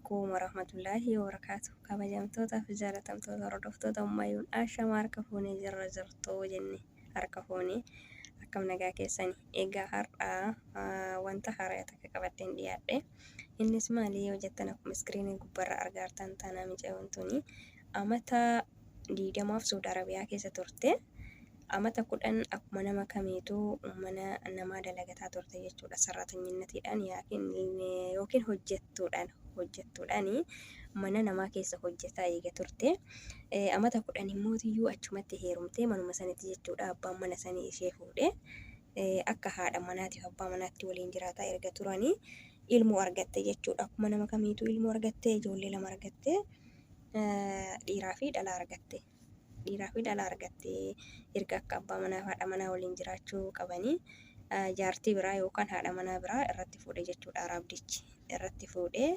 عليكم ورحمة الله وبركاته. kabajamtoota fi jaalatamtoota hordoftoota Ummayyuun Ashamaa harka fuunee jirra jirtuu jenne harka fuunee akkam nagaa keessani. Egaa har'aa wanta haaraa takka qabadheen dhiyaadhe. Innis maali yoo jettan akkuma iskiriinii gubbarra argartan taanaa micaa'uun tuni amata 20 Saudi Arabiyaa keessa turte. Amata 10 akkuma nama kamiituu mana namaa dalagataa turte jechuudha. Sarratanyinatiidhaan yookiin hojjettuudhaan mana namaa keessa hojjetaa eega turte. Amata 10 immoo achumatti heerumtee manuma sanitti jechuudha. Abbaan mana sanii ishee fuudhee akka haadha manaatiif abbaa manaatti waliin jiraataa erga turanii ilmoo argatte jechuudha. Akkuma nama kamiituu ilmoo argatte, ijoollee 2 argatte, dhiiraa fi dhalaa argatte. Dhiiraa fi dhalaa argattee erga akka abbaa manaa fi haadha manaa waliin jiraachuu qabanii jaartii biraa yookaan haadha manaa biraa irratti fuudhe jechuudha. Arabdichi irratti fuudhee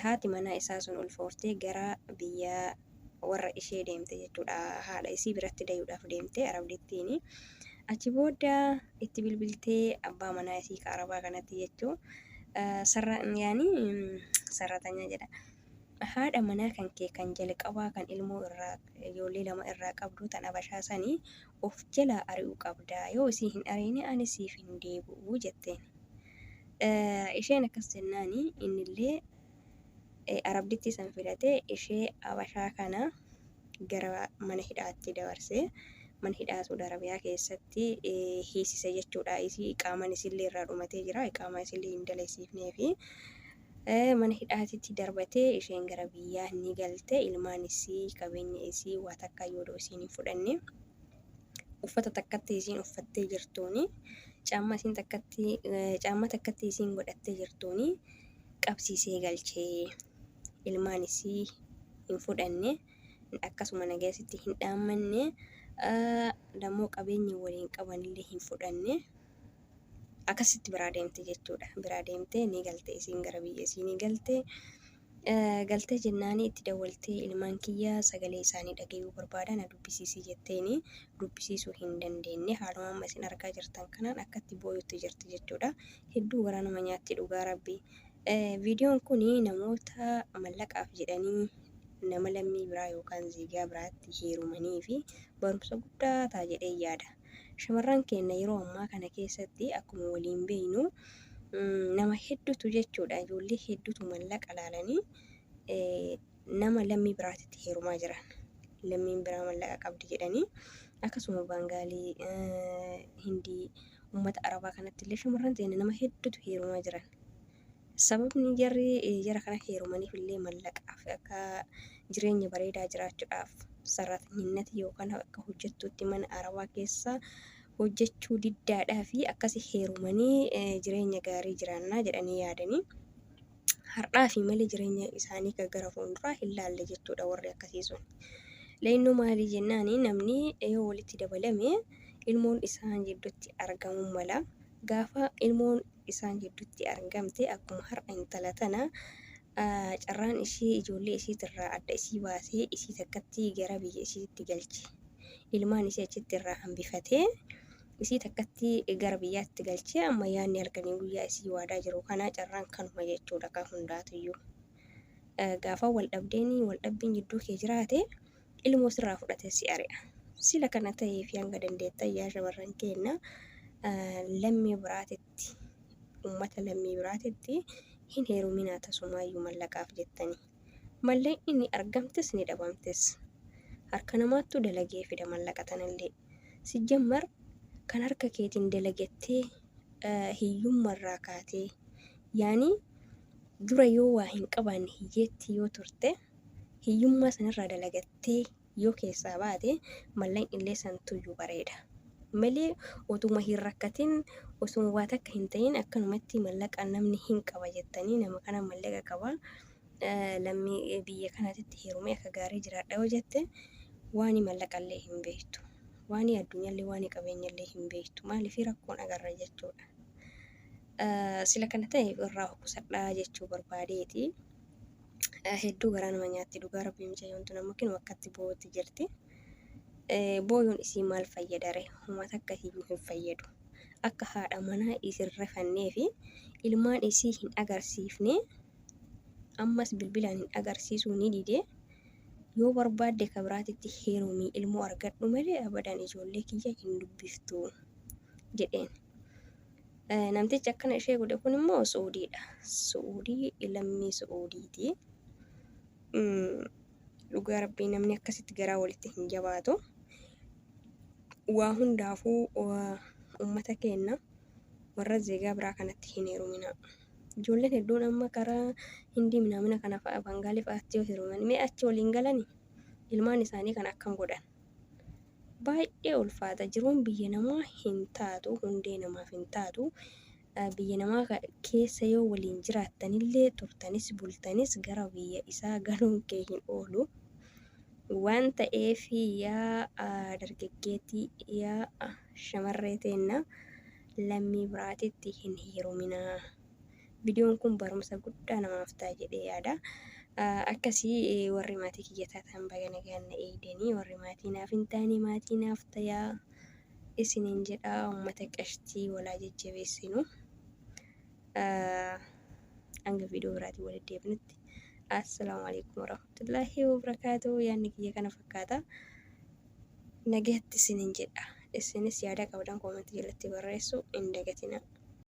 haati manaa isaa sun ulfooftee gara biyya warra ishee deemte jechuudha. Haadha isii biratti dayuudhaaf deemte Arabdittiin. Achi booda itti bilbiltee abbaa manaa isii ka Arabaa kanatti jechuu sarratanya jedha. Haadha manaa kan kee kan jalqabaa kan ilmoo irraa ijoollee 2 irraa qabdu tan Habashaa sanii of jalaa ari'uu qabda. Yoo isii hin ariine ani siif hin deebi'u jetteen. Isheen akkas jennaani innillee Arabditti san filatee ishee Habashaa kana gara mana hidhaatti dabarsee mana hidhaa Saudi Arabiyaa keessatti hiisise jechuudha. Isii iqaamaan isillee irraa dhumatee jira. Iqaamaa isillee hin daleessiifneefi mana hidhaatitti darbatee isheen gara biyyaa ni galte. Ilmaan isii qabeenya isii waa takka yoo isiin hin fudhanne uffata takkatti isiin uffattee jirtuuni caamma takkatti isiin godhattee jirtuuni qabsiisee galchee. Ilmaan isii hin fudhanne akkasuma nagaasitti hin dhaammanne dammoo qabeenya waliin qabanillee hin fudhanne. Akkasitti biraa deemte jechuudha. Biraa deemtee ni galte isiin gara biyya isii ni galte. Galtee jennaanii itti dawwaltee ilmaan kiyyaa sagalee isaanii dhagayuu barbaadan dubbisiisii jetteeni dubbisiisuu hin dandeenye. Haaluma amma isin argaa jirtan kanaan akkatti booyutti jirti jechuudha. Hedduu garaa nama nyaatti dhugaa rabbi. Viidiyoon kun namoota mallaqaaf jedhanii nama lammii biraa yookaan ziigaa biraatti heerumanii fi barumsa guddaa ta'a jedhee yaada. Shamarran keenya yeroo ammaa kana keessatti akkuma waliin beeknu nama hedduutu jechuudha. Ijoollee hedduutu mallaqa laalanii nama lammii biraatti heerumaa jiran. Lammiin biraa mallaqa qabdi jedhanii akkasuma Baangaalii, Hindii, uummata Arabaa kanatti illee shamarran keenya nama hedduutu heerumaa jiran. Sababni jara kana heerumaniif illee mallaqaaf akka jireenya bareedaa jiraachuudhaaf sarratninnati yookaan akka hojjettuutti mana Arabaa keessa hojjechuu diddaadhaa fi akkasi heerumanii jireenya gaarii jiraannaa jedhanii yaadanii har'aa fi malee jireenya isaanii kan gara fuulduraa hin laalle jechuudha warri akkasii sun. Leennu maalii jennaani namni yoo walitti dabalame ilmoon isaan jidduutti argamuu mala. Gaafa ilmoon isaan jidduutti argamte akkuma har'a intala tana carraan ishee ijoollee isiitirraa adda isii baasee isii takkatti gara biyya isiitti galche. Ilmaan isii achitti irraa hambifatee isii takkatti gara biyyaatti galchee amma yaanni halkanii guyyaa isii waadaa jiru kana carraan kanuma jechuudha kan hundaatuyyuu. Gaafa waldhabbiin jidduu kee jiraate ilmoo sirraa fudhatee si ari'a. Sila kana ta'eef hanga dandeettan yaa shamarran keenya lammii biraatitti uummata lammii biraatitti hin heeruminaa tasumaayyuu mallaqaaf jettanii. Malleen inni argamtes ni dhabamtes. Harka namaattu dalagee fida mallaqa tanallee. Sijjammar kan harka keetiin dalagattee hiyyummarraa kaatee yaani dura yoo waa hin qabaanne hiyyeetti yoo turte hiyyummaa sanarraa dalagattee yoo keessaa baate malleen illee santuyyuu bareeda. Malee otuma hin rakkatin osoo waa takka hin ta'in akkanumatti mallaqa namni hin qaba jettanii nama kana mallaqa qaba lammii biyya kanatti heerumee akka gaarii jiraadha yoo jette waan mallaqallee hin beektu. Waan addunyaallee waan qabeenyallee hin beektu. Maaliif rakkoon agarra jechuudha. Sila kana ta'e irraa kusadhaa jechuu barbaadeeti. Hedduu garaa nama nyaatti dhugaa rabbii mucayyoon tun ammoo kennu akkatti boo'utti jirti. Booyuun isii maal fayyadare? Uummata akkasiyyuu hin fayyadu. Akka haadha manaa isin rafannee fi ilmaan isii hin agarsiifne ammas bilbilaan hin agarsiisuu ni dide. Yoo barbaadde ka biraatitti heerumii ilmoo argadhu malee abadan ijoollee kiyya hin dubbiftu jedheen. Namtichi akkana ishee godhe kun immoo Suudiidha. Suudii lammii Suudiiti. Dhugaa rabbii namni akkasitti garaa walitti hin jabaatu. Waa hundaafuu uummata keenya warra zeegaa biraa kanatti hin heerumina. Ijoolleen hedduun amma karaa Hindii minamina kana fa'a Bangaalii fa'aatti yoo heeruman mee achi waliin galanii ilmaan isaanii kan akkam godhan. Baay'ee ulfaata. Jiruun biyya namaa hin taatu, hundee namaaf hin taatu. Biyya namaa keessa yoo waliin jiraattanillee turtanis bultanis gara biyya isaa galuun kee hin oolu. Waan ta'eef yaa dargaggeettii yaa shamarree teenna lammii biraatitti hin heeruminaa. Viidiyoon kun barumsa guddaa namaaf ta'a jedhee yaada. Akkasii warri maatii kiyya taatan baga nagaan na eegdanii warri maatii naaf hin taane maatii naaf tayaa isiniin jedhaa uummata qashtii walaa jajjabeessinu. Hanga viidiyoo biraatiin walitti deebinutti. Assalaamu alaikum warahmatullahi wabarakatuh. Yaadni kiyya kana fakkaata. Nagaatti isiniin jedha. Isinis yaada qabdan koomentii jalatti barreessu hin dagatinaa.